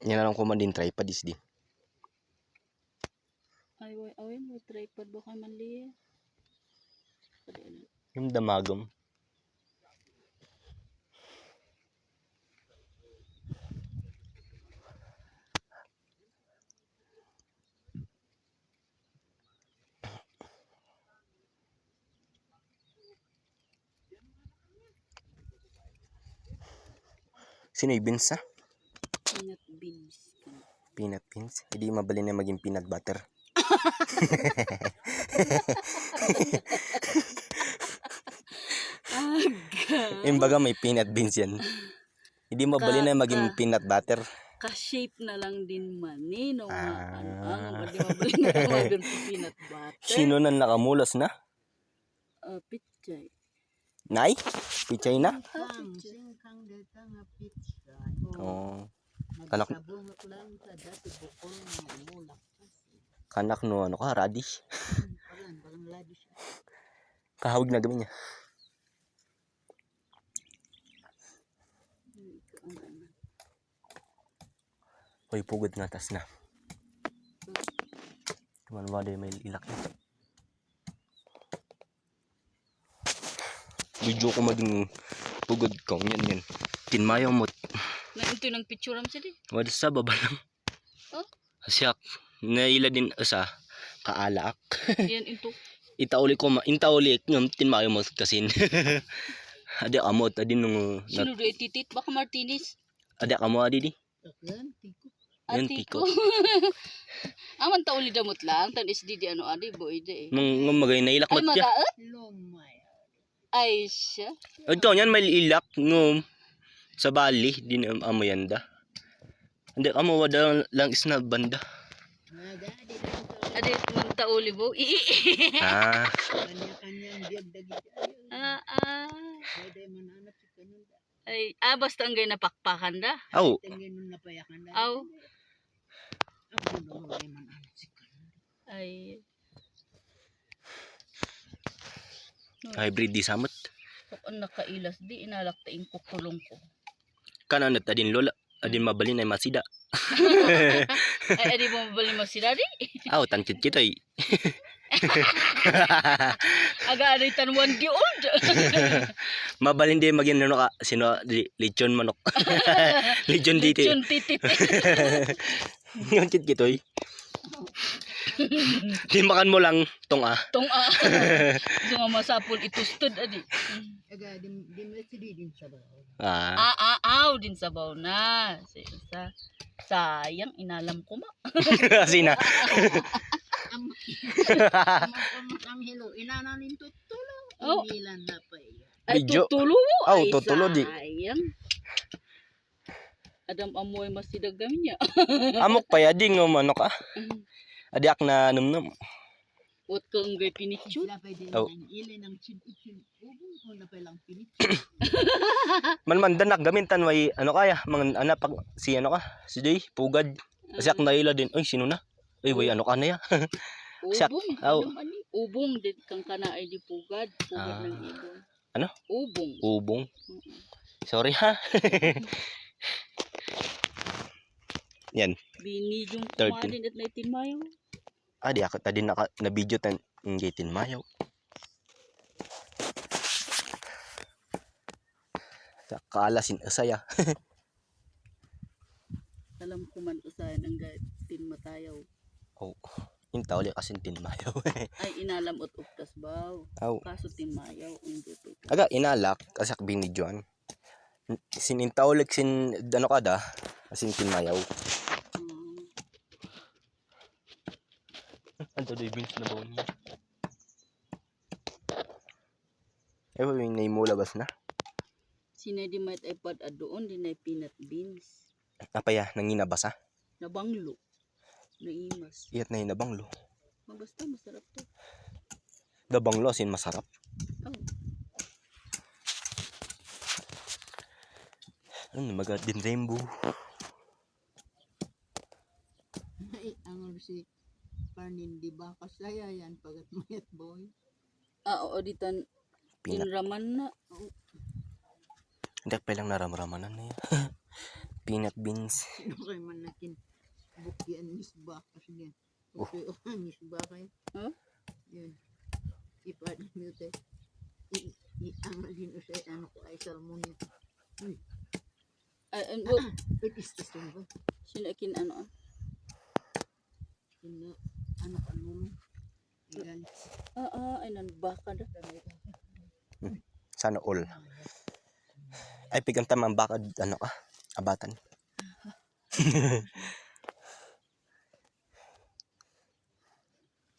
Yan na lang ko man din tripod is di. Ay, may tripod ba kayo mali? Yung damagom. Sino yung beans ha? Peanut beans. Peanut beans. Hindi mabali na maging peanut butter. Yung baga may peanut beans yan. Hindi mabali na maging peanut butter. Ka-shape na lang din man eh. No, hindi mabali na maging peanut butter. Sino na nakamulas na? Pichay. Nay? Pichay na? Singkang dito nga pizza. Oo. Magsabong lang sa dati bukol na mulak. Kanak no ano ka, radish. Parang radish. Kahawig na gamin niya. Uy, pugod nga tas na. Tumanwada may ilak na. Video ko maging pugod ko. Yan. Tinmayaw mo. Ito ng picture am siya di. Wala sa baba lang. Oh? Asyak. Naila din sa kaalaak. Yan ito. Itauli ng tinmayaw mo kasin. Ada amot adi nung Sino do ititit baka Martinez? ada kamo adi di. Yan, tiko. Yan tiko. Aman ta uli damot lang tan isdi di ano adi boy de. Nung magay nailak Ay mat siya. magaot? Lumay. Ay siya. Ito yan may ilak ngum sa bali din amo yanda. Hindi amo wada lang isna banda. Magadi. Adi man ta uli bo. Ah. Kanya-kanyang biyag dagi. Pwede mananap si kanun. Ay, basta ang gay napakpakan da. Aw. Tingin nun napayakan na. Aw. Ako nung ay mananap si kanun. Ay. Hybrid di samot. Kung nakailas di inalaktain ko kulong ko. Kanan at adin lola. Adin mabalin ay masida. Ay, adi mo mabali mo sila di. Aw, tangkit kita eh. Aga aday tanwan di old. Mabalin di maging ano ka. Sino? Lechon manok. Lechon diti. Lechon titit. Yung kit kitoy. Di makan mo lang tong Tong so nga masapol itustud adi. Aga, di masidi din sa baho. Aw din sabaw na. Sayang inalam ko ma. Sina. Ang hilo, inananin tutulo. Oh. Inilan na pa iya. Ay Video. tutulo mo. Aw, Ay, tutulo di. sayang. Adam amoy masidagam niya. Amok pa ya di ngum ano ka. Adiak na numnum. What kang gay pinitsyo? Lapay din Oh. ng ilay ng chin-chin. Ubong ko na palang pinitsin. Mandanak gamintan way ano kaya mga ana pag si ano ka si Day pugad. Kasi ak naila din. Oy sino na? Oy way ano ka na ya. Siyak. Ubong. Aw. Ubong din kang kana ay di pugad. Pugad ng ibon. Ano? Ubong. Ubong. Sorry ha. Yan. Bini yung 13. kumadin at 19 Mayo. Di ako tadi na video tan ngatin mayaw. Sa kaalasin asaya. Alam ko man usahan ang gatin matayaw. Oh. Inta uli kasi tinmayaw. Ay inalam ut uktas baw. Aw. Kaso timayaw ang duto. Aga inalak kasi binidyoan. Sininta uli sin ano kada asin tinmayaw. Anto do beans na bawon niya. Ewa yung naimula bas na. Sinay di may iPad adoon di na peanut beans. Napaya nanginabas ha. Nabanglo. Naimas. Iyat na hinabanglo. Basta masarap to. Dabanglo asin masarap. Oh. Ano magat din rainbow. Ay, ang si Parnin, di ba kasaya yan pagat mayat boy? Oo, ditan Peanut. inraman na. Hindi pa lang naramramanan na yan. Peanut beans. Sino kayo man nakin bukyan misbah kasi yan. Oh. Okay, misbah kayo. Huh? Yun. Ipaad mo tayo. Ang din usay ano ko ay salmonia. It is the same ba? Sinakin ano? Sino ano ka mo? Yan. Ay nanbaka da. Sana all. Ay, pigang tamang bakad, ano ka? Abatan.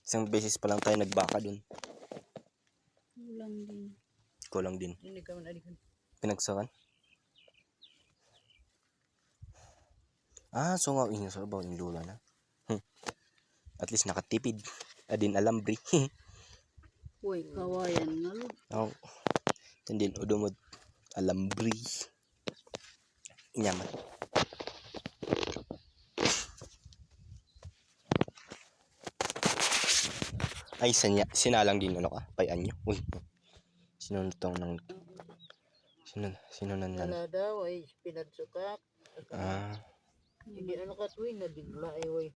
Isang beses pa lang tayo nagbaka dun. Kulang din. Kulang din. Hindi ka man alikan. Pinagsakan. Ah, so nga, inasabaw yung lula na. At least nakatipid. Adin alambre. Uy, kawayan nga lo. Oh. Tandin, udumod. Alambre. Inyaman. Ay, sinalang din ano ka? Payan nyo. Uy. Sino tong nang... Sino nan Wala daw ay pinadsukak. Ah. Hindi ano ka tuwing nabigla ay way.